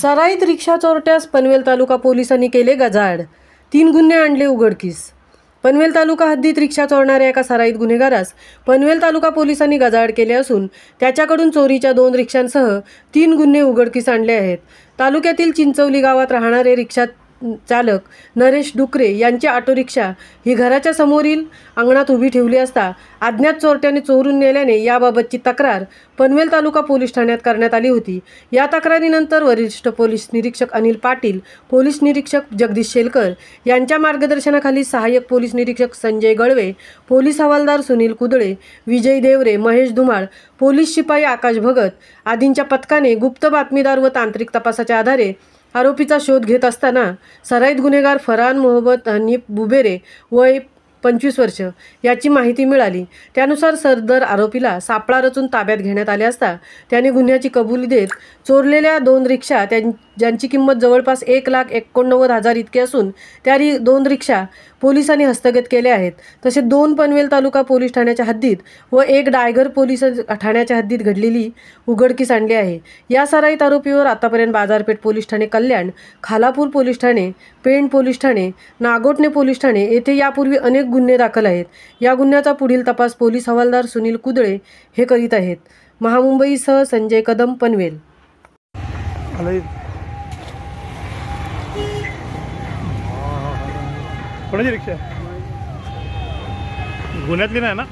सराईत रिक्षा चोरट्यास पनवेल तालुका पोलिसांनी केले गजाआड। 3 गुन्हे आणले उघडकीस। पनवेल तालुका हद्दीत रिक्षा चोरणाऱ्या एका सराईत गुन्हेगारास पनवेल तालुका पोलिसांनी गजाआड केले असून त्याच्याकडून चोरीच्या 2 रिक्षांसह 3 गुन्हे उघडकीस आणले आहेत। तालुक्यातील चिंचवली गावात राहणारे रिक्षा चालक नरेश डुकरे यांची ऑटो रिक्षा ही घराच्या समोरील अंगणात उभी ठेवली असता अज्ञात चोरट्याने चोरून नेल्याने याबाबतची तक्रार पनवेल तालुका पोलीस ठाण्यात करण्यात आली होती। या तक्रारीनंतर वरिष्ठ पोलीस निरीक्षक अनिल पाटील, पोलीस निरीक्षक जगदीश शेलकर यांच्या मार्गदर्शनाखाली सहाय्यक पोलीस निरीक्षक संजय गळवे, पोलीस हवालदार सुनील कुदळे, विजय देवरे, महेश धुमाळ, पोलीस शिपाई आकाश भगत आदींच्या पथकाने गुप्त बातमीदार व तांत्रिक तपासाच्या आधारे आरोपीचा शोध घेत असताना सराईत गुन्हेगार फरहान मोहम्मद हनीफ बुबेरे वय 25 वर्ष याची माहिती मिळाली। त्यानुसार सदर आरोपीला सापळा रचून ताब्यात घेण्यात आले असता त्याने गुन्ह्याची कबुली देत चोरलेल्या 2 रिक्षा ज्यांची किंमत जवळपास 1,89,000 इतकी असून त्या 2 रिक्षा पोलिसांनी हस्तगत केल्या आहेत। तसेच 2 पनवेल तालुका पोलीस ठाण्याच्या हद्दीत व 1 डायगर पोलीस ठाण्याच्या हद्दीत घडलेली उघडकीस आणली आहे। या सराईत आरोपीवर आतापर्यंत बाजारपेठ पोलीस ठाणे कल्याण, खालापूर पोलीस ठाणे, पेण पोलीस ठाणे, नागोठणे पोलीस ठाणे येथे यापूर्वी अनेक गुन्हे दाखल आहेत। या गुन्ह्याचा पुढील तपास पोलीस हवालदार सुनील कुदळे हे करीत आहेत। महामुंबईसह संजय कदम, पनवेल। कोणाची रिक्षा गुन्ह्यातली नाही ना?